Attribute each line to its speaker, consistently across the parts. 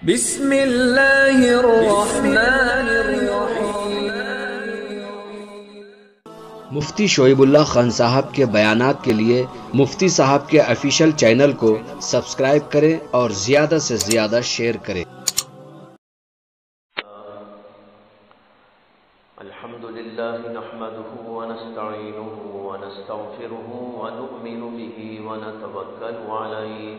Speaker 1: بسم اللہ الرحمن الرحیم۔
Speaker 2: مفتی شعیب اللہ خان صاحب کے بیانات کے لیے مفتی صاحب کے آفیشیل چینل کو سبسکرائب کریں اور زیادہ سے زیادہ شیئر کریں۔
Speaker 3: الحمدللہ نحمده ونستعینه ونستغفره ونؤمن به ونتوکل علیہ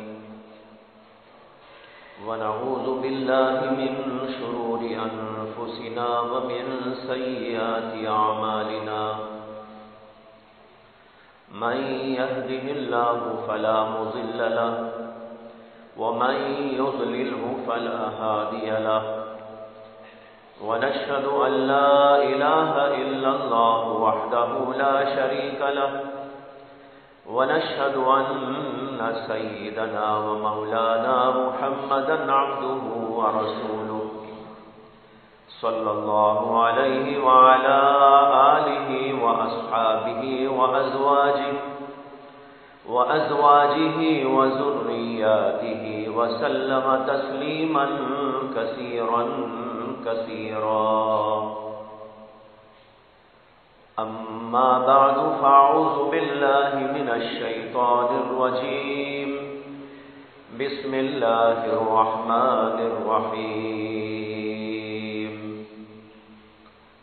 Speaker 3: ونعوذ باللہ من شرور انفسنا ومن سیئات اعمالنا من يهده الله فلا مضل له ومن يضلله فلا هادي له ونشهد أن لا إله إلا الله وحده لا شريك له ونشهد أن سيدنا ومولانا محمدا عبده ورسوله صلى الله عليه وعلى آله وأصحابه وأزواجه وذرياته وسلم تسليما كثيرا أما بعد فأعوذ بالله من الشيطان الرجيم بسم الله الرحمن الرحيم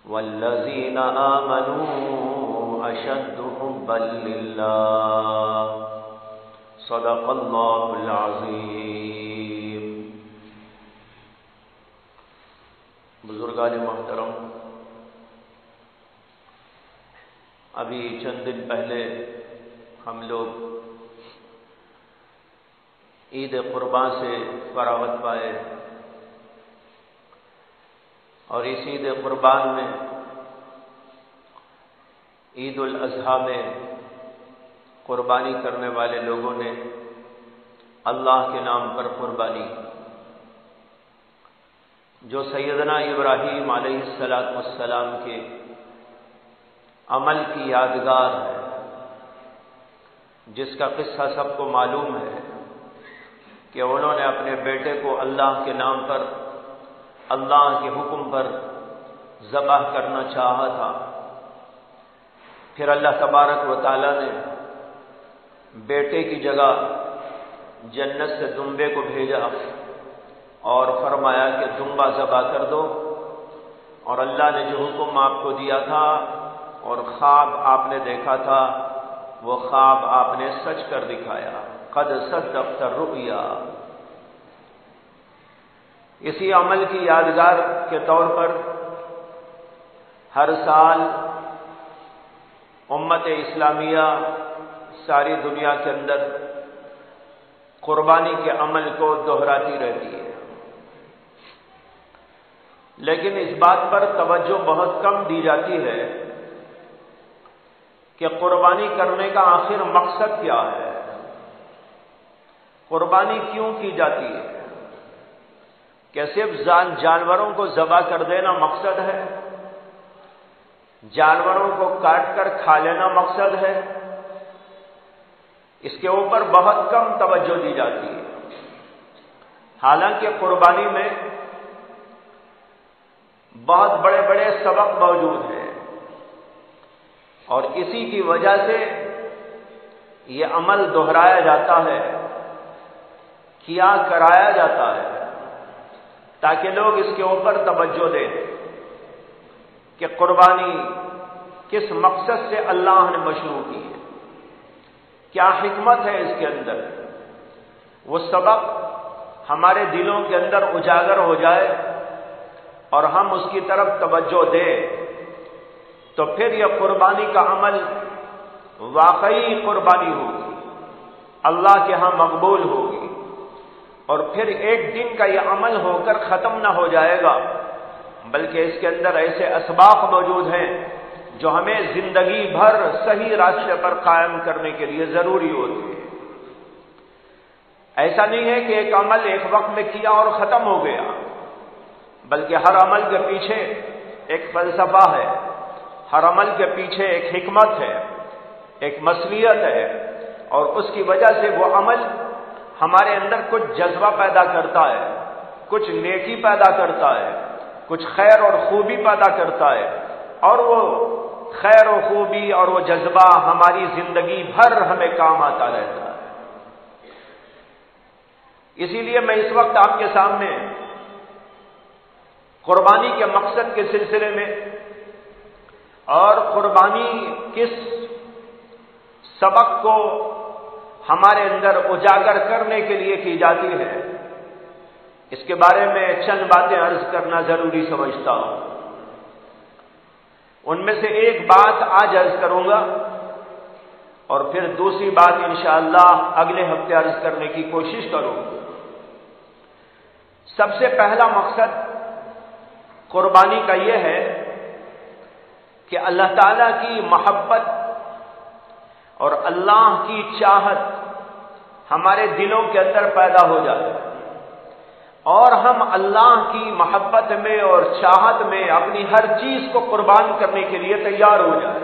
Speaker 3: والذين آمنوا أشد حبا لله صدق الله العظيم۔ بزرگان محترم، ابھی چند دن پہلے ہم لوگ عید قربان سے فراغت پائے اور اس عید قربان میں عید الاضحیٰ میں قربانی کرنے والے لوگوں نے اللہ کے نام پر قربانی جو سیدنا ابراہیم علیہ السلام کے عمل کی یادگار ہے، جس کا قصہ سب کو معلوم ہے کہ انہوں نے اپنے بیٹے کو اللہ کے نام پر، اللہ کے حکم پر ذبح کرنا چاہا تھا۔ پھر اللہ تبارک و تعالی نے بیٹے کی جگہ جنت سے دمبے کو بھیجا اور فرمایا کہ دمبا ذبح کر دو، اور اللہ نے جو حکم آپ کو دیا تھا اور خواب آپ نے دیکھا تھا وہ خواب آپ نے سچ کر دکھایا۔ قد صدقت الرؤیا۔ اسی عمل کی یادگار کے طور پر ہر سال امت اسلامیہ ساری دنیا کے اندر قربانی کے عمل کو دہراتی رہتی ہے، لیکن اس بات پر توجہ بہت کم دی جاتی ہے کہ قربانی کرنے کا آخر مقصد کیا ہے، قربانی کیوں کی جاتی ہے؟ کیا صرف جانوروں کو ذبح کر دینا مقصد ہے؟ جانوروں کو کاٹ کر کھا لینا مقصد ہے؟ اس کے اوپر بہت کم توجہ دی جاتی ہے۔ حالانکہ قربانی میں بہت بڑے بڑے سبق موجود ہیں، اور اسی کی وجہ سے یہ عمل دہرایا جاتا ہے، کیا کرایا جاتا ہے، تاکہ لوگ اس کے اوپر توجہ دیں کہ قربانی کس مقصد سے اللہ نے مشروع کی ہے، کیا حکمت ہے اس کے اندر، وہ سبق ہمارے دلوں کے اندر اجاگر ہو جائے اور ہم اس کی طرف توجہ دیں، تو پھر یہ قربانی کا عمل واقعی قربانی ہوگی، اللہ کے ہاں مقبول ہوگی، اور پھر ایک دن کا یہ عمل ہو کر ختم نہ ہو جائے گا، بلکہ اس کے اندر ایسے اسباق موجود ہیں جو ہمیں زندگی بھر صحیح راستے پر قائم کرنے کے لیے ضروری ہوتی ہے۔ ایسا نہیں ہے کہ ایک عمل ایک وقت میں کیا اور ختم ہو گیا، بلکہ ہر عمل کے پیچھے ایک فلسفہ ہے، ہر عمل کے پیچھے ایک حکمت ہے، ایک مصلیحت ہے، اور اس کی وجہ سے وہ عمل ہمارے اندر کچھ جذبہ پیدا کرتا ہے، کچھ نیکی پیدا کرتا ہے، کچھ خیر اور خوبی پیدا کرتا ہے، اور وہ خیر و خوبی اور وہ جذبہ ہماری زندگی بھر ہمیں کام آتا رہتا ہے۔ اسی لیے میں اس وقت آپ کے سامنے قربانی کے مقصد کے سلسلے میں اور قربانی کس سبق کو ہمارے اندر اجاگر کرنے کے لیے کی جاتی ہے، اس کے بارے میں چند باتیں عرض کرنا ضروری سمجھتا ہوں۔ ان میں سے ایک بات آج عرض کروں گا اور پھر دوسری بات انشاءاللہ اگلے ہفتے عرض کرنے کی کوشش کروں گا۔ سب سے پہلا مقصد قربانی کا یہ ہے کہ اللہ تعالیٰ کی محبت اور اللہ کی چاہت ہمارے دلوں کے اندر پیدا ہو جائے اور ہم اللہ کی محبت میں اور چاہت میں اپنی ہر چیز کو قربان کرنے کے لیے تیار ہو جائے۔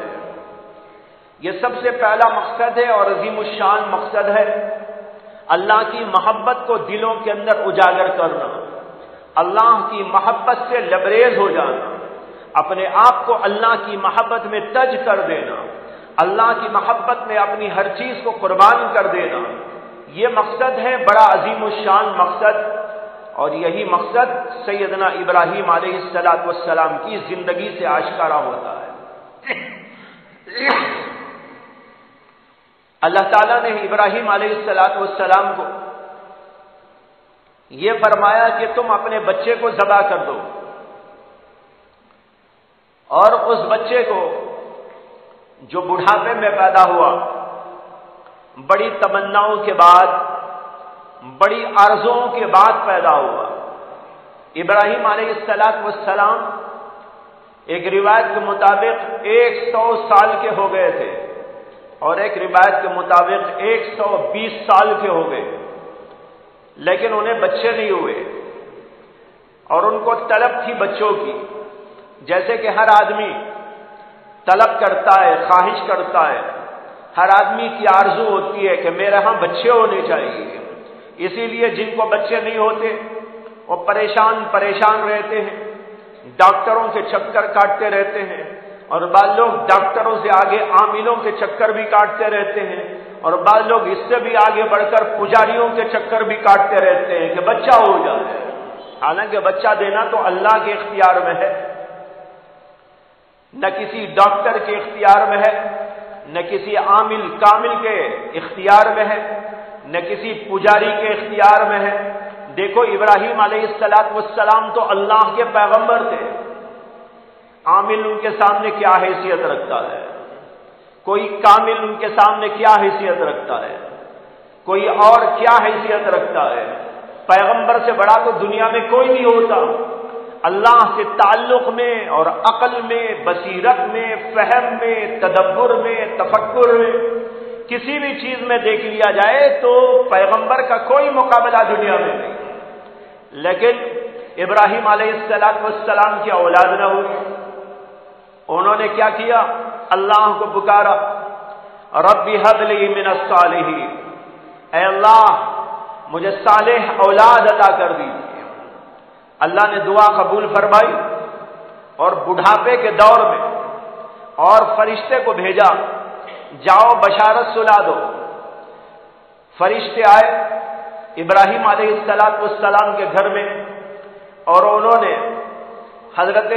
Speaker 3: یہ سب سے پہلا مقصد ہے اور عظیم الشان مقصد ہے، اللہ کی محبت کو دلوں کے اندر اجاگر کرنا، اللہ کی محبت سے لبریز ہو جانا، اپنے آپ کو اللہ کی محبت میں تج کر دینا، اللہ کی محبت میں اپنی ہر چیز کو قربان کر دینا، یہ مقصد ہے بڑا عظیم الشان مقصد، اور یہی مقصد سیدنا ابراہیم علیہ السلام کی زندگی سے آشکارا ہوتا ہے۔ اللہ تعالیٰ نے ابراہیم علیہ السلام کو یہ فرمایا کہ تم اپنے بچے کو ذبح کر دو، اور اس بچے کو جو بڑھاپے میں پیدا ہوا، بڑی تمناؤں کے بعد، بڑی آرزوؤں کے بعد پیدا ہوا۔ ابراہیم علیہ السلام ایک روایت کے مطابق 100 سال کے ہو گئے تھے اور ایک روایت کے مطابق 120 سال کے ہو گئے، لیکن انہیں بچے نہیں ہوئے اور ان کو طلب تھی بچوں کی، جیسے کہ ہر آدمی طلب کرتا ہے، خواہش کرتا ہے، ہر آدمی کی آرزو ہوتی ہے کہ میرے ہاں بچے ہونے چاہیے۔ اسی لیے جن کو بچے نہیں ہوتے وہ پریشان رہتے ہیں، ڈاکٹروں کے چکر کاٹتے رہتے ہیں، اور بعض لوگ ڈاکٹروں سے آگے عاملوں کے چکر بھی کاٹتے رہتے ہیں، اور بعض لوگ اس سے بھی آگے بڑھ کر پجاریوں کے چکر بھی کاٹتے رہتے ہیں کہ بچہ ہو جائے۔ حالانکہ بچہ دینا تو اللہ کے اختیار میں ہے، نہ کسی ڈاکٹر کے اختیار میں ہے، نہ کسی عامل کامل کے اختیار میں ہے، نہ کسی پجاری کے اختیار میں ہے۔ دیکھو ابراہیم علیہ السلام تو اللہ کے پیغمبر تھے، عامل ان کے سامنے کیا حیثیت رکھتا ہے، کوئی کامل ان کے سامنے کیا حیثیت رکھتا ہے، کوئی اور کیا حیثیت رکھتا ہے؟ پیغمبر سے بڑا تو دنیا میں کوئی نہیں ہوتا۔ اللہ سے تعلق میں اور عقل میں، بصیرت میں، فہم میں، تدبر میں، تفکر میں، کسی بھی چیز میں دیکھ لیا جائے تو پیغمبر کا کوئی مقابلہ دنیا میں نہیں۔ لیکن ابراہیم علیہ السلام کی اولاد نہ ہوئی، انہوں نے کیا کیا؟ اللہ کو پکارا، رب ہب لی من الصالحین، اے اللہ مجھے صالح اولاد عطا کر دیجیے۔ اللہ نے دعا قبول فرمائی اور بڑھاپے کے دور میں اور فرشتے کو بھیجا، جاؤ بشارت سنا دو۔ فرشتے آئے ابراہیم علیہ السلام کے گھر میں اور انہوں نے حضرت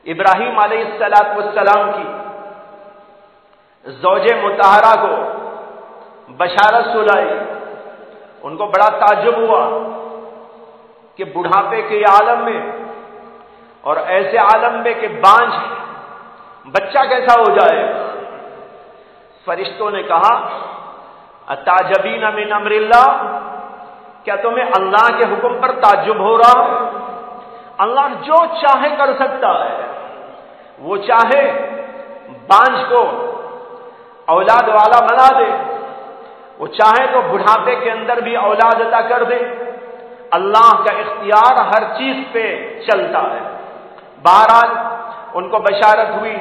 Speaker 3: ابراہیم علیہ السلام کی زوج مطہرہ کو بشارت سنائی۔ ان کو بڑا تعجب ہوا کہ بڑھاپے کے عالم میں اور ایسے عالم میں کہ بانجھ بچہ کیسا ہو جائے؟ فرشتوں نے کہا اتعجبین من امر اللہ، کیا تمہیں اللہ کے حکم پر تعجب ہو رہا؟ اللہ جو چاہے کر سکتا ہے، وہ چاہے بانجھ کو اولاد والا بنا دے، وہ چاہے تو بڑھاپے کے اندر بھی اولاد عطا کر دے۔ اللہ کا اختیار ہر چیز پہ چلتا ہے۔ بہرحال ان کو بشارت ہوئی،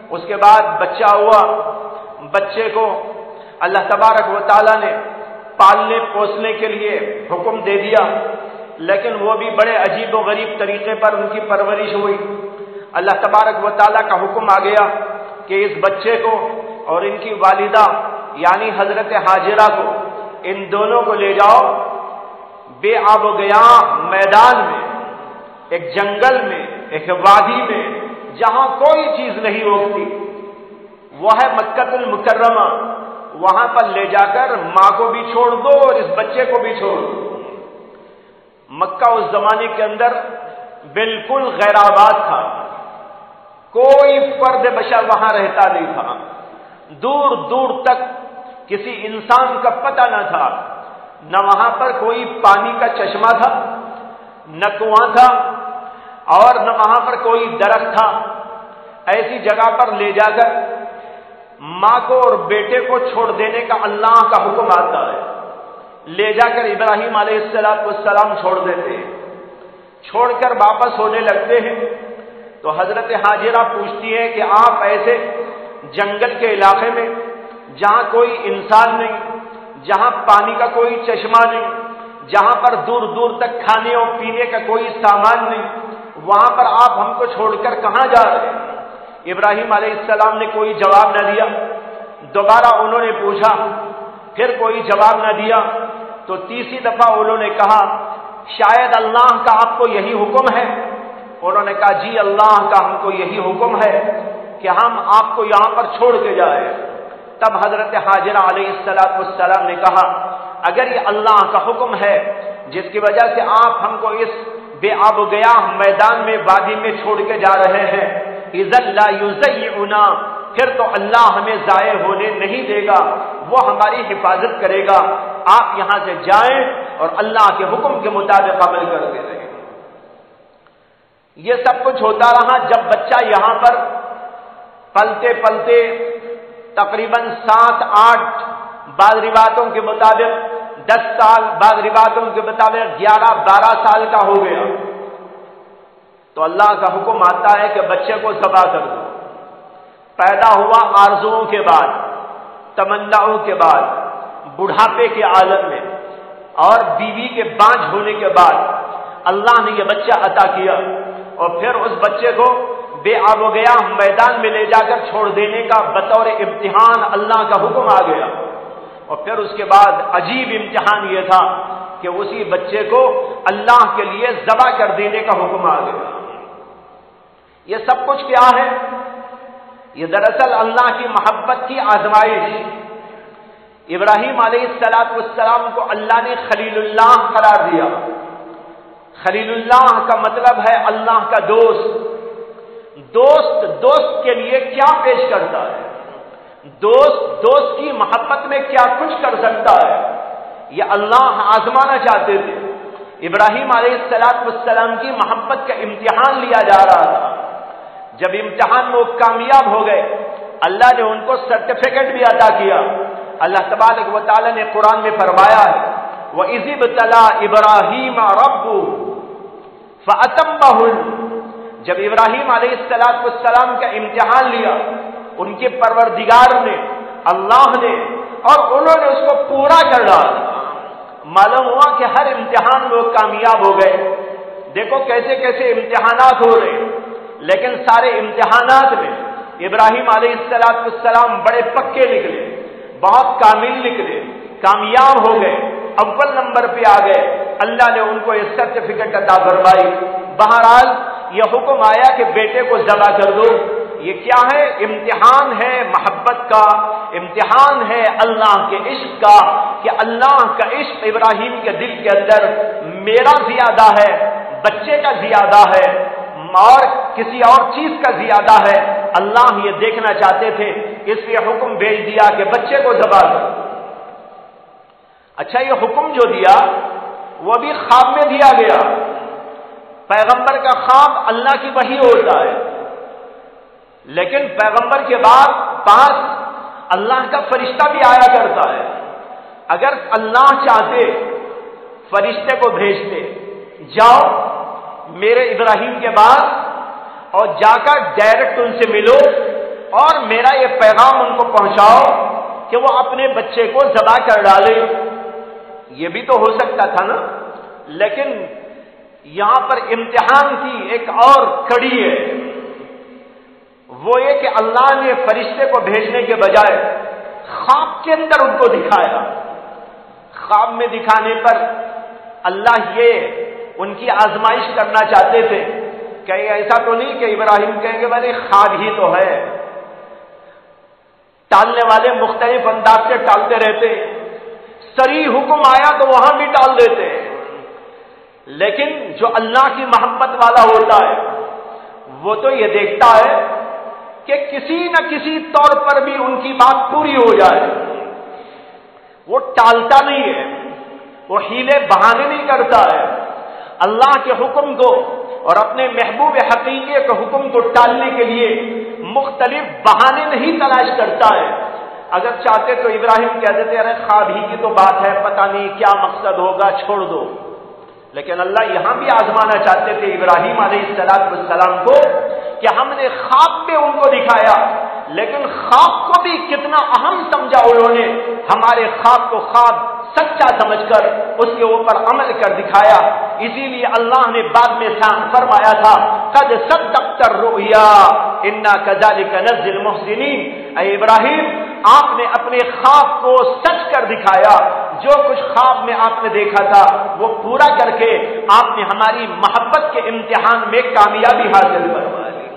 Speaker 3: اس کے بعد بچہ ہوا۔ بچے کو اللہ تبارک و تعالیٰ نے پالنے پوسنے کے لیے حکم دے دیا۔ لیکن وہ بھی بڑے عجیب و غریب طریقے پر ان کی پرورش ہوئی۔ اللہ تبارک و تعالیٰ کا حکم آ گیا کہ اس بچے کو اور ان کی والدہ یعنی حضرت حاجرہ کو، ان دونوں کو لے جاؤ بے آب و گیاں میدان میں، ایک جنگل میں، ایک وادی میں جہاں کوئی چیز نہیں اگتی، وہ ہے مکہ المکرمہ، وہاں پر لے جا کر ماں کو بھی چھوڑ دو اور اس بچے کو بھی چھوڑ دو۔ مکہ اس زمانے کے اندر بالکل غیر آباد تھا، کوئی فرد بشر وہاں رہتا نہیں تھا، دور دور تک کسی انسان کا پتہ نہ تھا، نہ وہاں پر کوئی پانی کا چشمہ تھا، نہ کنواں تھا، اور نہ وہاں پر کوئی درخت تھا۔ ایسی جگہ پر لے جا کر ماں کو اور بیٹے کو چھوڑ دینے کا اللہ کا حکم آتا ہے۔ لے جا کر ابراہیم علیہ السلام چھوڑ دیتے ہیں، چھوڑ کر واپس ہونے لگتے ہیں تو حضرت حاجرہ پوچھتی ہے کہ آپ ایسے جنگل کے علاقے میں جہاں کوئی انسان نہیں، جہاں پانی کا کوئی چشمہ نہیں، جہاں پر دور دور تک کھانے اور پینے کا کوئی سامان نہیں، وہاں پر آپ ہم کو چھوڑ کر کہاں جا رہے ہیں؟ ابراہیم علیہ السلام نے کوئی جواب نہ دیا۔ دوبارہ انہوں نے پوچھا، پھر کوئی جواب نہ دیا، تو تیسری دفعہ انہوں نے کہا شاید اللہ کا آپ کو یہی حکم ہے؟ انہوں نے کہا جی اللہ کا ہم کو یہی حکم ہے کہ ہم آپ کو یہاں پر چھوڑ کے جائیں۔ تب حضرت حاجرہ علیہ السلام نے کہا اگر یہ اللہ کا حکم ہے جس کی وجہ سے آپ ہم کو اس بے آب و گیا میدان میں وادی میں چھوڑ کے جا رہے ہیں، اذا لا یضیعنا، پھر تو اللہ ہمیں ضائع ہونے نہیں دے گا، وہ ہماری حفاظت کرے گا، آپ یہاں سے جائیں اور اللہ کے حکم کے مطابق عمل کرتے رہیں۔ یہ سب کچھ ہوتا رہا۔ جب بچہ یہاں پر پلتے پلتے تقریباً 7-8، بعض روایتوں کے مطابق 10 سال، بعض روایتوں کے مطابق 11-12 سال کا ہو گیا تو اللہ کا حکم آتا ہے کہ بچے کو ذبح کر دو۔ پیدا ہوا آرزوؤں کے بعد، تمناؤں کے بعد، بڑھاپے کے عالم میں اور بیوی کے بانجھ ہونے کے بعد اللہ نے یہ بچہ عطا کیا، اور پھر اس بچے کو بے آب و گیا میدان میں لے جا کر چھوڑ دینے کا بطور امتحان اللہ کا حکم آ گیا۔ اور پھر اس کے بعد عجیب امتحان یہ تھا کہ اسی بچے کو اللہ کے لیے ذبح کر دینے کا حکم آ گیا۔ یہ سب کچھ کیا ہے؟ یہ دراصل اللہ کی محبت کی آزمائش۔ ابراہیم علیہ السلام کو اللہ نے خلیل اللہ قرار دیا۔ خلیل اللہ کا مطلب ہے اللہ کا دوست۔ دوست کے لیے کیا پیش کرتا ہے؟ دوست کی محبت میں کیا کچھ کر سکتا ہے؟ یہ اللہ آزمانا چاہتے تھے۔ ابراہیم علیہ السلام کی محبت کا امتحان لیا جا رہا تھا۔ جب امتحان میں وہ کامیاب ہو گئے، اللہ نے ان کو سرٹیفکیٹ بھی عطا کیا۔ اللہ تبارک و تعالی نے قرآن میں فرمایا ہے وَإِذِ ابْتَلَىٰ إِبْرَاهِيمَ رَبُّهُ فَأَتَمَّهُ، جب ابراہیم علیہ السلام کا امتحان لیا ان کے پروردگار نے، اللہ نے، اور انہوں نے اس کو پورا کر ڈالا۔ معلوم ہوا کہ ہر امتحان میں وہ کامیاب ہو گئے۔ دیکھو کیسے کیسے امتحانات ہو رہے ہیں، لیکن سارے امتحانات میں ابراہیم علیہ السلام بڑے پکے نکلے، بہت کامل نکلے، کامیاب ہو گئے، اول نمبر پہ آ گئے۔ اللہ نے ان کو یہ سرٹیفکیٹ عطا فرمائی۔ بہرحال یہ حکم آیا کہ بیٹے کو ذبح کر دو۔ یہ کیا ہے؟ امتحان ہے محبت کا، امتحان ہے اللہ کے عشق کا، کہ اللہ کا عشق ابراہیم کے دل کے اندر میرا زیادہ ہے، بچے کا زیادہ ہے، اور کسی اور چیز کا زیادہ ہے۔ اللہ یہ دیکھنا چاہتے تھے، اس لیے حکم بھیج دیا کہ بچے کو ذبح کرو۔ اچھا، یہ حکم جو دیا وہ بھی خواب میں دیا گیا۔ پیغمبر کا خواب اللہ کی وحی ہوتا ہے، لیکن پیغمبر کے بعد پاس اللہ کا فرشتہ بھی آیا کرتا ہے۔ اگر اللہ چاہتے فرشتے کو بھیجتے، جاؤ میرے ابراہیم کے بعد اور جا کر ڈائریکٹ ان سے ملو اور میرا یہ پیغام ان کو پہنچاؤ کہ وہ اپنے بچے کو ذبح کر ڈالے۔ یہ بھی تو ہو سکتا تھا نا، لیکن یہاں پر امتحان کی ایک اور کڑی ہے، وہ یہ کہ اللہ نے فرشتے کو بھیجنے کے بجائے خواب کے اندر ان کو دکھایا۔ خواب میں دکھانے پر اللہ یہ ان کی آزمائش کرنا چاہتے تھے کہ ایسا تو نہیں کہ ابراہیم کہیں گے بھائی خواب ہی تو ہے۔ ٹالنے والے مختلف انداز سے ٹالتے رہتے، صریح حکم آیا تو وہاں بھی ٹال دیتے، لیکن جو اللہ کی محبت والا ہوتا ہے وہ تو یہ دیکھتا ہے کہ کسی نہ کسی طور پر بھی ان کی بات پوری ہو جائے۔ وہ ٹالتا نہیں ہے، وہ حیلے بہانے نہیں کرتا ہے، اللہ کے حکم کو اور اپنے محبوب حقیقی کے حکم کو ٹالنے کے لیے مختلف بہانے نہیں تلاش کرتا ہے۔ اگر چاہتے تو ابراہیم کہہ دیتے ارے خواب ہی کی تو بات ہے، پتہ نہیں کیا مقصد ہوگا، چھوڑ دو۔ لیکن اللہ یہاں بھی آزمانا چاہتے تھے ابراہیم علیہ السلام کو کہ ہم نے خواب میں ان کو دکھایا، لیکن خواب کو بھی کتنا اہم سمجھا انہوں نے، ہمارے خواب کو خواب سچا سمجھ کر اس کے اوپر عمل کر دکھایا۔ اسی لیے اللہ نے بعد میں فرمایا تھا قد صدقت الرؤیا انا كذلك نجزي المحسنین، اے ابراہیم آپ نے اپنے خواب کو سچ کر دکھایا، جو کچھ خواب میں آپ نے دیکھا تھا وہ پورا کر کے آپ نے ہماری محبت کے امتحان میں کامیابی حاصل کروا لی۔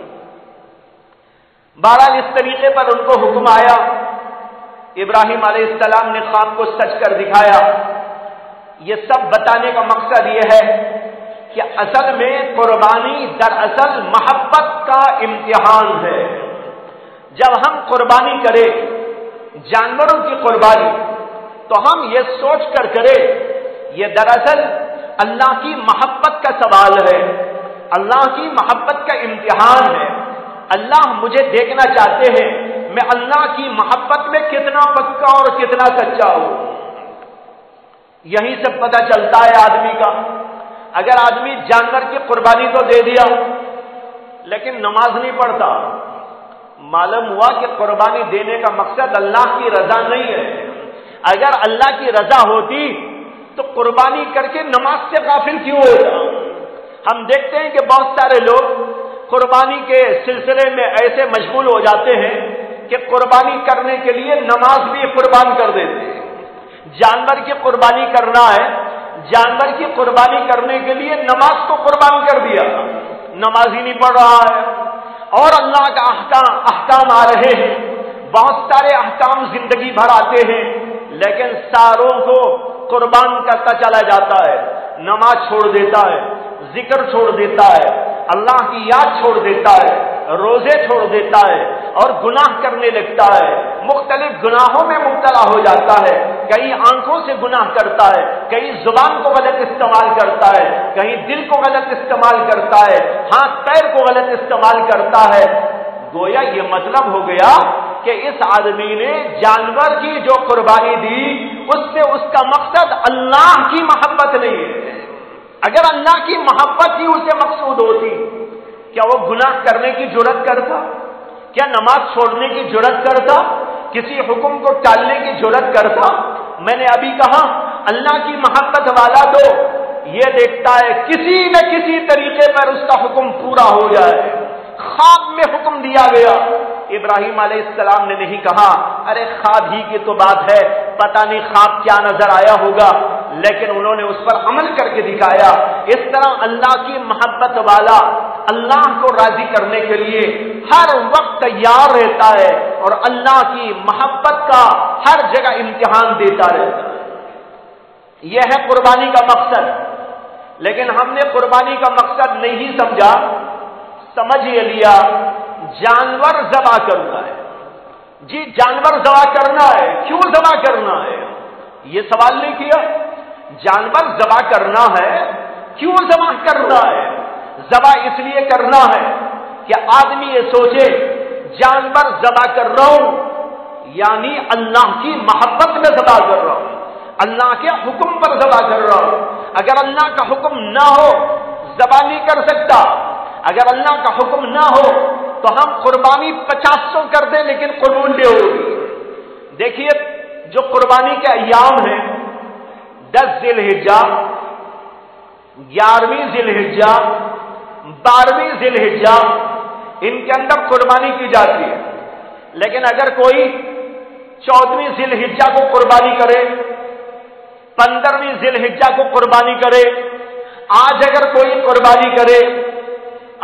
Speaker 3: بہرحال اس طریقے پر ان کو حکم آیا، ابراہیم علیہ السلام نے خواب کو سچ کر دکھایا۔ یہ سب بتانے کا مقصد یہ ہے کہ اصل میں قربانی دراصل محبت کا امتحان ہے۔ جب ہم قربانی کریں جانوروں کی قربانی تو ہم یہ سوچ کر کریں یہ دراصل اللہ کی محبت کا سوال ہے، اللہ کی محبت کا امتحان ہے۔ اللہ مجھے دیکھنا چاہتے ہیں میں اللہ کی محبت میں کتنا پکا اور کتنا سچا ہوں۔ یہیں سے پتہ چلتا ہے آدمی کا، اگر آدمی جانور کی قربانی تو دے دیا لیکن نماز نہیں پڑھتا، معلوم ہوا کہ قربانی دینے کا مقصد اللہ کی رضا نہیں ہے۔ اگر اللہ کی رضا ہوتی تو قربانی کر کے نماز سے غافل کیوں ہوتا؟ ہم دیکھتے ہیں کہ بہت سارے لوگ قربانی کے سلسلے میں ایسے مشغول ہو جاتے ہیں کہ قربانی کرنے کے لیے نماز بھی قربان کر دیتے ہیں۔ جانور کی قربانی کرنا ہے، جانور کی قربانی کرنے کے لیے نماز کو قربان کر دیا، نماز ہی نہیں پڑھ رہا ہے، اور اللہ کا احکام آ رہے ہیں، بہت سارے احکام زندگی بھر آتے ہیں، لیکن ساروں کو قربان کرتا چلا جاتا ہے، نماز چھوڑ دیتا ہے، ذکر چھوڑ دیتا ہے، اللہ کی یاد چھوڑ دیتا ہے، روزے چھوڑ دیتا ہے اور گناہ کرنے لگتا ہے، مختلف گناہوں میں مبتلا ہو جاتا ہے، کہیں آنکھوں سے گناہ کرتا ہے، کہیں زبان کو غلط استعمال کرتا ہے، کہیں دل کو غلط استعمال کرتا ہے، ہاتھ پیر کو غلط استعمال کرتا ہے۔ گویا یہ مطلب ہو گیا کہ اس آدمی نے جانور کی جو قربانی دی اس سے اس کا مقصد اللہ کی محبت نہیں ہے۔ اگر اللہ کی محبت ہی اسے مقصود ہوتی کیا وہ گناہ کرنے کی جرات کرتا؟ کیا نماز چھوڑنے کی جرات کرتا؟ کسی حکم کو ٹالنے کی جرات کرتا؟ میں نے ابھی کہا اللہ کی محبت والا تو یہ دیکھتا ہے کسی نہ کسی طریقے پر اس کا حکم پورا ہو جائے۔ خواب میں حکم دیا گیا، ابراہیم علیہ السلام نے نہیں کہا ارے خواب ہی کی تو بات ہے، پتہ نہیں خواب کیا نظر آیا ہوگا، لیکن انہوں نے اس پر عمل کر کے دکھایا۔ اس طرح اللہ کی محبت والا اللہ کو راضی کرنے کے لیے ہر وقت تیار رہتا ہے اور اللہ کی محبت کا ہر جگہ امتحان دیتا رہتا ہے۔ یہ ہے قربانی کا مقصد، لیکن ہم نے قربانی کا مقصد نہیں سمجھا، سمجھ یہ لیا جانور ذبح کرنا ہے۔ جی جانور ذبح کرنا ہے، کیوں ذبح کرنا ہے یہ سوال نہیں کیا، جانور ذبح کرنا ہے، کیوں ذبح کرنا ہے؟ ذبح اس لیے کرنا ہے کہ آدمی یہ سوچے جانور ذبح کر رہا ہوں یعنی اللہ کی محبت میں ذبح کر رہا ہوں، اللہ کے حکم پر ذبح کر رہا ہوں۔ اگر اللہ کا حکم نہ ہو ذبح نہیں کر سکتا، اگر اللہ کا حکم نہ ہو تو ہم قربانی 500 کر دیں لیکن قبول نہیں ہوگی۔ دیکھیے جو قربانی کے ایام ہیں 10 ذی الحجہ 11ویں ذی الحجہ 12ویں ذی الحجہ ان کے اندر قربانی کی جاتی ہے، لیکن اگر کوئی 14ویں ذی الحجہ کو قربانی کرے، 15ویں ذی الحجہ کو قربانی کرے، آج اگر کوئی قربانی کرے،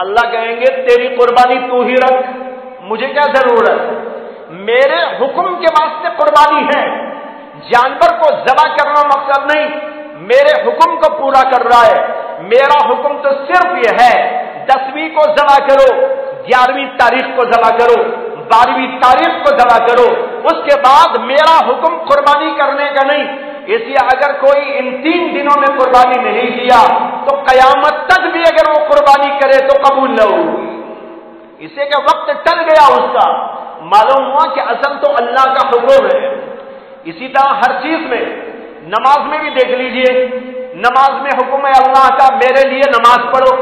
Speaker 3: اللہ کہیں گے تیری قربانی تو ہی رکھ، مجھے کیا ضرورت، میرے حکم کے واسطے قربانی ہے، جانور کو ذبح کرنا مقصد نہیں، میرے حکم کو پورا کر رہا ہے، میرا حکم تو صرف یہ ہے 10ویں کو ذبح کرو، 11ویں تاریخ کو ذبح کرو، 12ویں تاریخ کو ذبح کرو، اس کے بعد میرا حکم قربانی کرنے کا نہیں۔ اس لیے اگر کوئی ان 3 دنوں میں قربانی نہیں کیا تو قیامت تک بھی اگر وہ قربانی کرے تو قبول نہ ہوگی، اسے کہ وقت ٹل گیا اس کا، معلوم ہوا کہ اصل تو اللہ کا حکم ہے۔ اسی طرح ہر چیز میں، نماز میں بھی دیکھ لیجئے، نماز میں حکم ہے اللہ کا میرے لیے نماز پڑھو،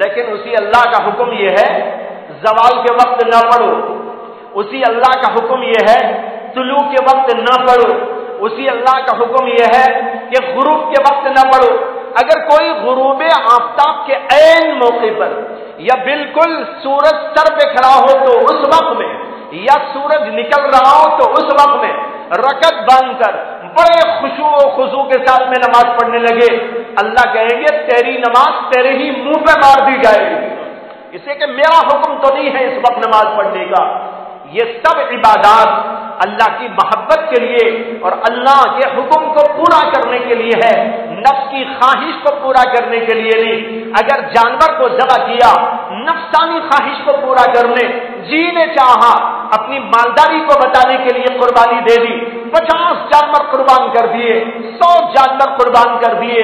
Speaker 3: لیکن اسی اللہ کا حکم یہ ہے زوال کے وقت نہ پڑھو، اسی اللہ کا حکم یہ ہے طلوع کے وقت نہ پڑھو، اسی اللہ کا حکم یہ ہے کہ غروب کے وقت نہ پڑھو۔ اگر کوئی غروب آفتاب کے عین موقع پر یا بالکل سورج سر پہ کھڑا ہو تو اس وقت میں، یا سورج نکل رہا ہو تو اس وقت میں رکعت باندھ کر بڑے خشوع و خضوع کے ساتھ میں نماز پڑھنے لگے، اللہ کہیں گے تیری نماز تیرے ہی منہ پہ مار دی جائے گی، اسے کہ میرا حکم تو نہیں ہے اس وقت نماز پڑھنے کا۔ یہ سب عبادات اللہ کی محبت کے لیے اور اللہ کے حکم کو پورا کرنے کے لیے ہے، نفس کی خواہش کو پورا کرنے کے لیے نہیں۔ اگر جانور کو ذبح کیا نفسانی خواہش کو پورا کرنے، جی نے چاہا اپنی مالداری کو بتانے کے لیے قربانی دے دی، 50 جانور قربان کر دیے، 100 جانور قربان کر دیے،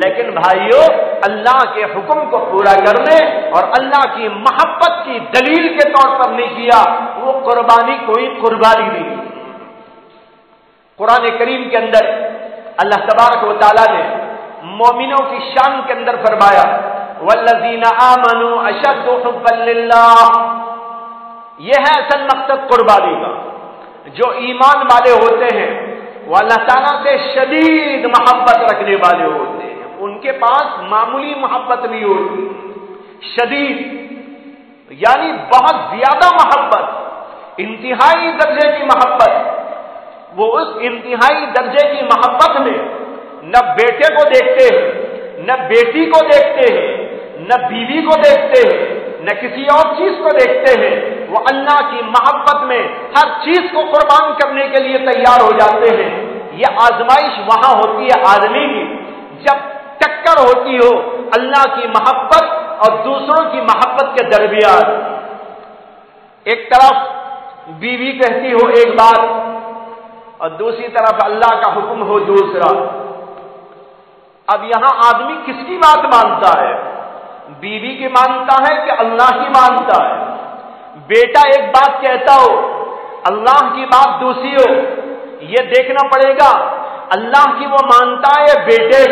Speaker 3: لیکن بھائیو اللہ کے حکم کو پورا کرنے اور اللہ کی محبت کی دلیل کے طور پر نہیں کیا، وہ قربانی کوئی قربانی نہیں۔ قرآن کریم کے اندر اللہ تبارک و تعالیٰ نے مومنوں کی شان کے اندر فرمایا والذین آمنوا اشد حبا للہ، یہ ہے اصل مقصد قربانی کا، جو ایمان والے ہوتے ہیں وہ اللہ تعالیٰ سے شدید محبت رکھنے والے ہوتے ہیں، ان کے پاس معمولی محبت نہیں ہوتی، شدید یعنی بہت زیادہ محبت، انتہائی درجے کی محبت۔ وہ اس انتہائی درجے کی محبت میں نہ بیٹے کو دیکھتے ہیں، نہ بیٹی کو دیکھتے ہیں، نہ بیوی کو دیکھتے ہیں، نہ کسی اور چیز کو دیکھتے ہیں، وہ اللہ کی محبت میں ہر چیز کو قربان کرنے کے لیے تیار ہو جاتے ہیں۔ یہ آزمائش وہاں ہوتی ہے آدمی کی، جب ٹکر ہوتی ہو اللہ کی محبت اور دوسروں کی محبت کے درمیان، ایک طرف بیوی کہتی ہو ایک بات اور دوسری طرف اللہ کا حکم ہو دوسرا، اب یہاں آدمی کس کی بات مانتا ہے؟ بیوی کی مانتا ہے کہ اللہ کی مانتا ہے؟ بیٹا ایک بات کہتا ہو اللہ کی بات دوسری ہو، یہ دیکھنا پڑے گا اللہ کی وہ مانتا ہے یا بیٹے۔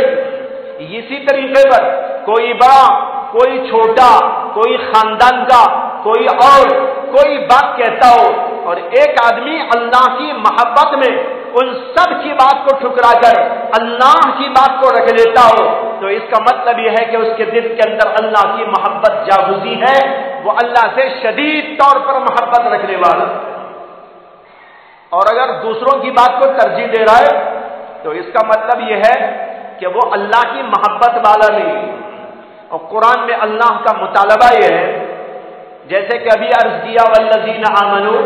Speaker 3: اسی طریقے پر کوئی بڑا، کوئی چھوٹا، کوئی خاندان کا، کوئی اور کوئی بات کہتا ہو اور ایک آدمی اللہ کی محبت میں ان سب کی بات کو ٹھکرا کر اللہ کی بات کو رکھ لیتا ہو، تو اس کا مطلب یہ ہے کہ اس کے دل کے اندر اللہ کی محبت جاگزی ہے، وہ اللہ سے شدید طور پر محبت رکھنے والا۔ اور اگر دوسروں کی بات کو ترجیح دے رہا ہے تو اس کا مطلب یہ ہے کہ وہ اللہ کی محبت والا نہیں۔ اور قرآن میں اللہ کا مطالبہ یہ ہے، جیسے کہ ابھی عرض کیا والذین آمنوا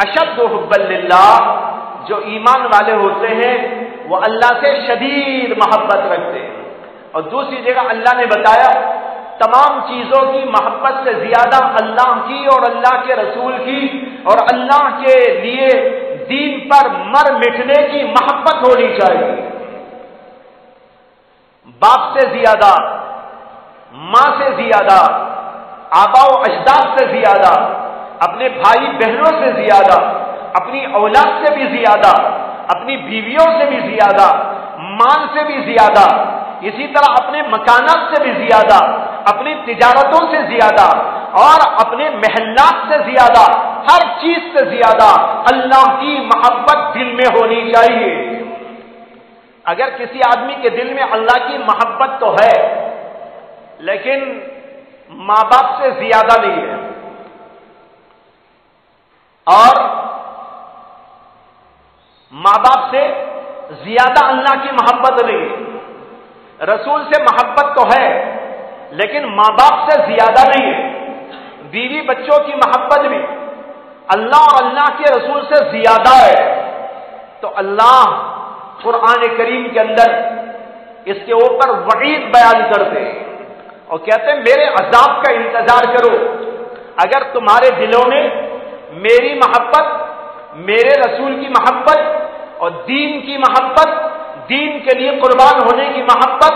Speaker 3: اشد حبا للہ، جو ایمان والے ہوتے ہیں وہ اللہ سے شدید محبت رکھتے ہیں۔ اور دوسری جگہ اللہ نے بتایا تمام چیزوں کی محبت سے زیادہ اللہ کی اور اللہ کے رسول کی اور اللہ کے لیے دین پر مر مٹنے کی محبت ہونی چاہیے۔ باپ سے زیادہ، ماں سے زیادہ، آبا و اجداد سے زیادہ، اپنے بھائی بہنوں سے زیادہ، اپنی اولاد سے بھی زیادہ، اپنی بیویوں سے بھی زیادہ، مال سے بھی زیادہ، اسی طرح اپنے مکانات سے بھی زیادہ، اپنی تجارتوں سے زیادہ اور اپنے محلات سے زیادہ، ہر چیز سے زیادہ اللہ کی محبت دل میں ہونی چاہیے۔ اگر کسی آدمی کے دل میں اللہ کی محبت تو ہے لیکن ماں باپ سے زیادہ نہیں ہے، اور ماں باپ سے زیادہ اللہ کی محبت نہیں ہے، رسول سے محبت تو ہے لیکن ماں باپ سے زیادہ نہیں ہے، بیوی بچوں کی محبت بھی اللہ اور اللہ کے رسول سے زیادہ ہے، تو اللہ قرآن کریم کے اندر اس کے اوپر وعید بیان کرتے ہیں اور کہتے ہیں میرے عذاب کا انتظار کرو۔ اگر تمہارے دلوں میں میری محبت، میرے رسول کی محبت اور دین کی محبت، دین کے لیے قربان ہونے کی محبت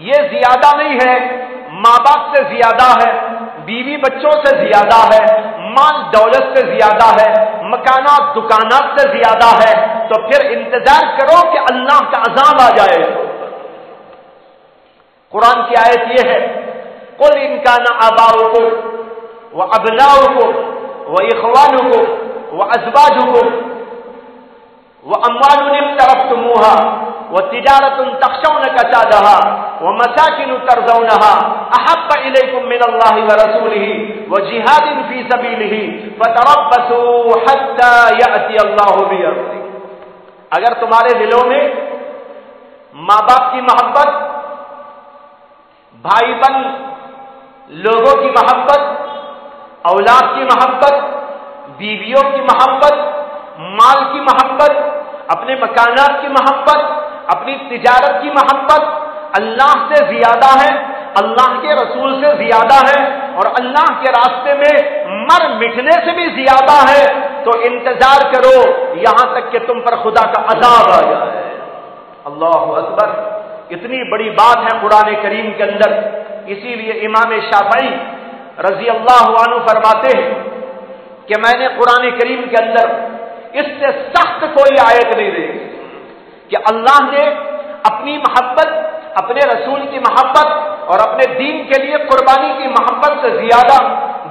Speaker 3: یہ زیادہ نہیں ہے، ماں باپ سے زیادہ ہے، بیوی بچوں سے زیادہ ہے، مال دولت سے زیادہ ہے، مکانات دکانات سے زیادہ ہے، تو پھر انتظار کرو کہ اللہ کا عذاب آ جائے۔ قرآن کی آیت یہ ہے قل ان کان آباؤکم وابناؤکم واخوانکم وازواجکم واموال اقترفتموها وتجارة تخشون كسادها ومساكن ترضونها احب اليكم من الله ورسوله وجهاد في سبيله فتربصوا حتى ياتي الله بامره۔ اگر تمہارے دلوں میں ماں باپ کی محبت، بھائی بہن لوگوں کی محبت، اولاد کی محبت، بیویوں کی محبت، مال کی محبت، اپنے مکانات کی محبت، اپنی تجارت کی محبت اللہ سے زیادہ ہے، اللہ کے رسول سے زیادہ ہے اور اللہ کے راستے میں مر مٹنے سے بھی زیادہ ہے، تو انتظار کرو یہاں تک کہ تم پر خدا کا عذاب آ جائے۔ اللہ اکبر، اتنی بڑی بات ہے قرآن کریم کے اندر۔ اسی لیے امام شافعی رضی اللہ عنہ فرماتے ہیں کہ میں نے قرآن کریم کے اندر اس سے سخت کوئی آیت نہیں دیکھی کہ اللہ نے اپنی محبت، اپنے رسول کی محبت اور اپنے دین کے لیے قربانی کی محبت سے زیادہ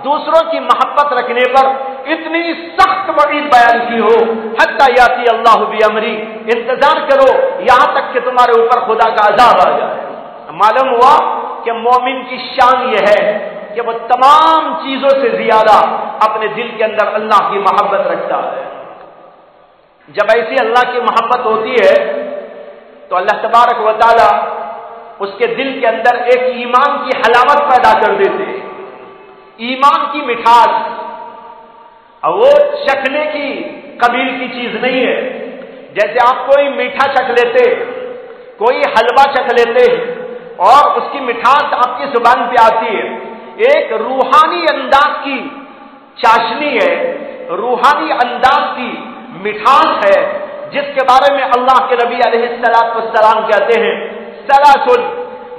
Speaker 3: دوسروں کی محبت رکھنے پر اتنی سخت وعید بیان کی ہو، حتی یاتی اللہ بامری، انتظار کرو یہاں تک کہ تمہارے اوپر خدا کا عذاب آ جائے۔ معلوم ہوا کہ مومن کی شان یہ ہے کہ وہ تمام چیزوں سے زیادہ اپنے دل کے اندر اللہ کی محبت رکھتا ہے۔ جب ایسی اللہ کی محبت ہوتی ہے تو اللہ تبارک و تعالی اس کے دل کے اندر ایک ایمان کی حلاوت پیدا کر دیتے ہیں، ایمان کی مٹھاس، اور وہ چکھنے کی قبیل کی چیز نہیں ہے۔ جیسے آپ کوئی میٹھا چکھ لیتے، کوئی حلوہ چکھ لیتے اور اس کی مٹھاس آپ کی زبان پہ آتی ہے، ایک روحانی انداز کی چاشنی ہے، روحانی انداز کی مٹھاس ہے، جس کے بارے میں اللہ کے نبی علیہ السلام کہتے ہیں ثلاث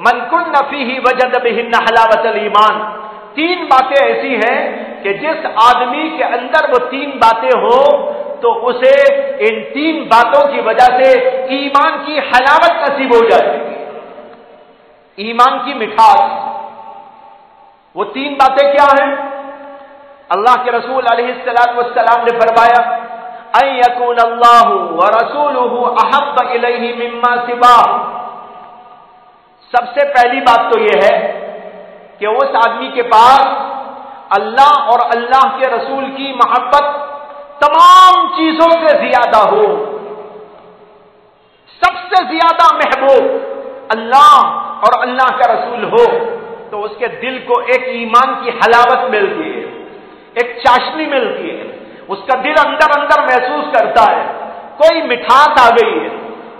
Speaker 3: من کن فیہ وجد بہن حلاوت الایمان۔ تین باتیں ایسی ہیں کہ جس آدمی کے اندر وہ تین باتیں ہوں تو اسے ان تین باتوں کی وجہ سے ایمان کی حلاوت نصیب ہو جائے گی، ایمان کی مٹھاس۔ وہ تین باتیں کیا ہیں؟ اللہ کے رسول علیہ السلام نے فرمایا ان یکون اللہ ورسولہ احب الیہ مما سواہ۔ سب سے پہلی بات تو یہ ہے کہ اس آدمی کے پاس اللہ اور اللہ کے رسول کی محبت تمام چیزوں سے زیادہ ہو، سب سے زیادہ محبوب اللہ اور اللہ کا رسول ہو، تو اس کے دل کو ایک ایمان کی حلاوت ملتی ہے، ایک چاشنی ملتی ہے، اس کا دل اندر اندر محسوس کرتا ہے کوئی مٹھاس آ گئی ہے،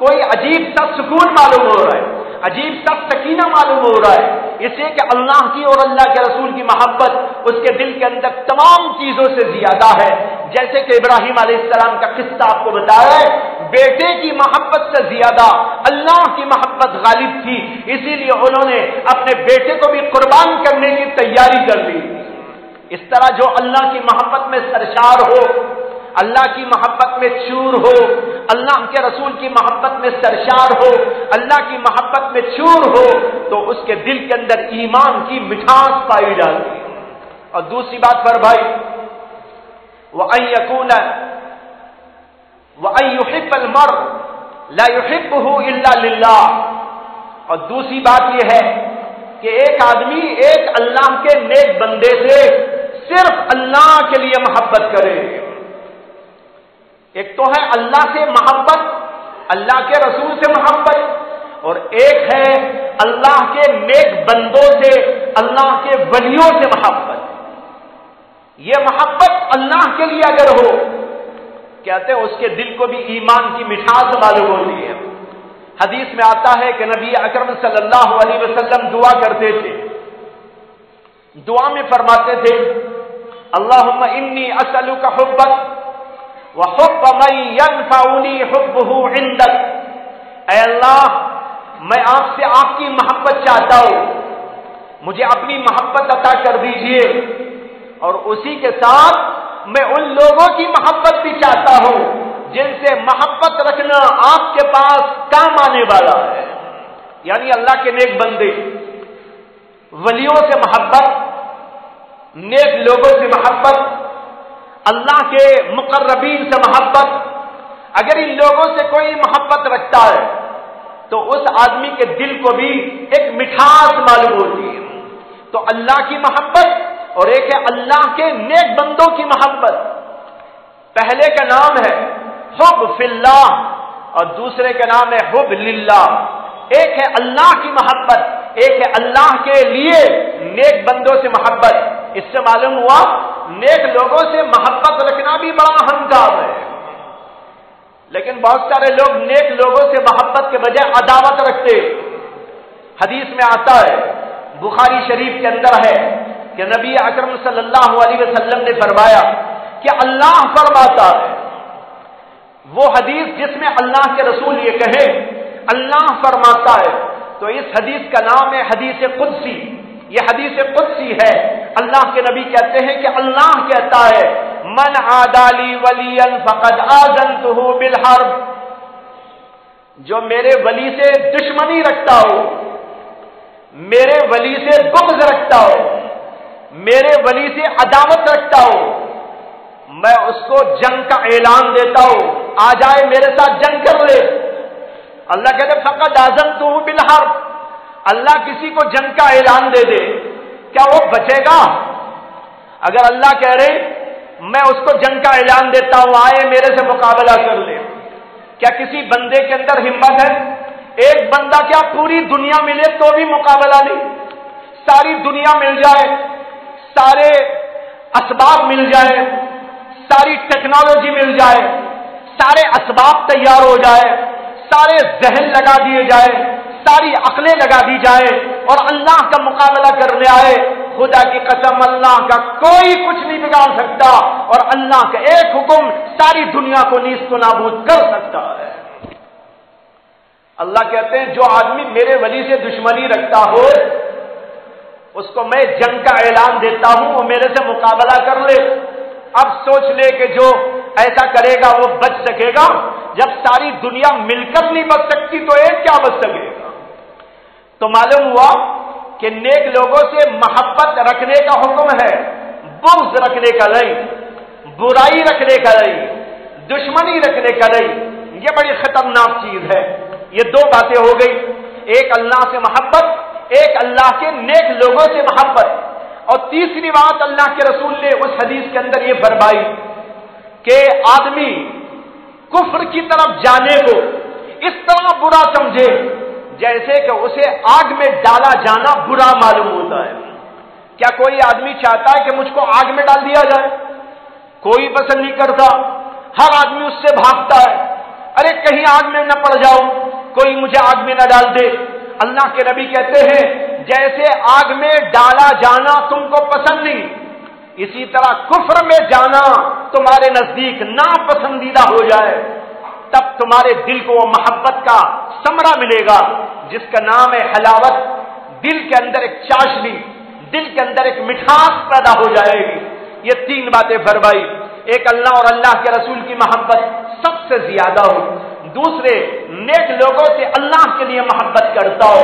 Speaker 3: کوئی عجیب سا سکون معلوم ہو رہا ہے، عجیب سا سکینہ معلوم ہو رہا ہے، اس لیے کہ اللہ کی اور اللہ کے رسول کی محبت اس کے دل کے اندر تمام چیزوں سے زیادہ ہے۔ جیسے کہ ابراہیم علیہ السلام کا قصہ آپ کو بتایا ہے، بیٹے کی محبت سے زیادہ اللہ کی محبت غالب تھی، اسی لیے انہوں نے اپنے بیٹے کو بھی قربان کرنے کی تیاری کر لی۔ اس طرح جو اللہ کی محبت میں سرشار ہو، اللہ کی محبت میں چور ہو، اللہ کے رسول کی محبت میں سرشار ہو، اللہ کی محبت میں چور ہو، تو اس کے دل کے اندر ایمان کی مٹھاس پائی جاتی ہے۔ اور دوسری بات فرمائی وَأَن يَحِبَّ الْمَرْءُ لا يحبه الا للہ. اور دوسری بات یہ ہے کہ ایک آدمی ایک اللہ کے نیک بندے سے صرف اللہ کے لیے محبت کرے. ایک تو ہے اللہ سے محبت، اللہ کے رسول سے محبت، اور ایک ہے اللہ کے نیک بندوں سے، اللہ کے ولیوں سے محبت. یہ محبت اللہ کے لیے اگر ہو، کہتے ہیں اس کے دل کو بھی ایمان کی مٹھاس معلوم ہوتی ہے. حدیث میں آتا ہے کہ نبی اکرم صلی اللہ علیہ وسلم دعا کرتے تھے. دعا میں فرماتے تھے اللہم انی اسألک حبک وحب من ینفعنی حبہ عندک. اے اللہ، میں آپ سے آپ کی محبت چاہتا ہوں، مجھے اپنی محبت عطا کر دیجئے، اور اسی کے ساتھ میں ان لوگوں کی محبت بھی چاہتا ہوں جن سے محبت رکھنا آپ کے پاس کام آنے والا ہے. یعنی اللہ کے نیک بندے، ولیوں سے محبت، نیک لوگوں سے محبت، اللہ کے مقربین سے محبت. اگر ان لوگوں سے کوئی محبت رکھتا ہے تو اس آدمی کے دل کو بھی ایک مٹھاس معلوم ہوتی ہے. تو اللہ کی محبت اور ایک ہے اللہ کے نیک بندوں کی محبت. پہلے کا نام ہے حب فی اللہ اور دوسرے کا نام ہے حب للہ. ایک ہے اللہ کی محبت، ایک ہے اللہ کے لیے نیک بندوں سے محبت. اس سے معلوم ہوا نیک لوگوں سے محبت رکھنا بھی بڑا اہم کام ہے. لیکن بہت سارے لوگ نیک لوگوں سے محبت کے بجائے عداوت رکھتے. حدیث میں آتا ہے، بخاری شریف کے اندر ہے کہ نبی اکرم صلی اللہ علیہ وسلم نے فرمایا کہ اللہ فرماتا ہے، وہ حدیث جس میں اللہ کے رسول یہ کہے اللہ فرماتا ہے، تو اس حدیث کا نام ہے حدیث قدسی. یہ حدیث قدسی ہے. اللہ کے نبی کہتے ہیں کہ اللہ کہتا ہے من عادی لی ولیا فقد آذنتہ بالحرب. جو میرے ولی سے دشمنی رکھتا ہو، میرے ولی سے بغض رکھتا ہو، میرے ولی سے عداوت رکھتا ہو، میں اس کو جنگ کا اعلان دیتا ہوں، آ جائے میرے ساتھ جنگ کر لے. اللہ کہتے فقد آذنتہ بالحرب. اللہ کسی کو جنگ کا اعلان دے دے، کیا وہ بچے گا؟ اگر اللہ کہہ رہے میں اس کو جنگ کا اعلان دیتا ہوں، آئے میرے سے مقابلہ کر لے، کیا کسی بندے کے اندر ہمت ہے؟ ایک بندہ کیا پوری دنیا ملے تو بھی مقابلہ نہیں؟ ساری دنیا مل جائے، سارے اسباب مل جائے، ساری ٹیکنالوجی مل جائے، سارے اسباب تیار ہو جائے، سارے ذہن لگا دیے جائے، ساری عقلیں لگا دی جائے، اور اللہ کا مقابلہ کرنے آئے، خدا کی قسم اللہ کا کوئی کچھ نہیں بگاڑ سکتا، اور اللہ کا ایک حکم ساری دنیا کو نیست و نابود کر سکتا ہے. اللہ کہتے ہیں جو آدمی میرے ولی سے دشمنی رکھتا ہو اس کو میں جنگ کا اعلان دیتا ہوں، وہ میرے سے مقابلہ کر لے. اب سوچ لے کہ جو ایسا کرے گا وہ بچ سکے گا؟ جب ساری دنیا مل کر نہیں بچ سکتی تو ایک کیا بچ سکے گا؟ تو معلوم ہوا کہ نیک لوگوں سے محبت رکھنے کا حکم ہے، بغض رکھنے کا نہیں، برائی رکھنے کا نہیں، دشمنی رکھنے کا نہیں. یہ بڑی خطرناک چیز ہے. یہ دو باتیں ہو گئی، ایک اللہ سے محبت، ایک اللہ کے نیک لوگوں سے محبت. اور تیسری بات اللہ کے رسول نے اس حدیث کے اندر یہ فرمائی کہ آدمی کفر کی طرف جانے کو اس طرح برا سمجھے جیسے کہ اسے آگ میں ڈالا جانا برا معلوم ہوتا ہے. کیا کوئی آدمی چاہتا ہے کہ مجھ کو آگ میں ڈال دیا جائے؟ کوئی پسند نہیں کرتا. ہر آدمی اس سے بھاگتا ہے، ارے کہیں آگ میں نہ پڑ جاؤں، کوئی مجھے آگ میں نہ ڈال دے. اللہ کے نبی کہتے ہیں جیسے آگ میں ڈالا جانا تم کو پسند نہیں، اسی طرح کفر میں جانا تمہارے نزدیک ناپسندیدہ ہو جائے، تب تمہارے دل کو وہ محبت کا ثمرہ ملے گا جس کا نام ہے حلاوت. دل کے اندر ایک چاشنی، دل کے اندر ایک مٹھاس پیدا ہو جائے گی. یہ تین باتیں فرمائی. ایک اللہ اور اللہ کے رسول کی محبت سب سے زیادہ ہو، دوسرے نیک لوگوں سے اللہ کے لیے محبت کرتا ہو،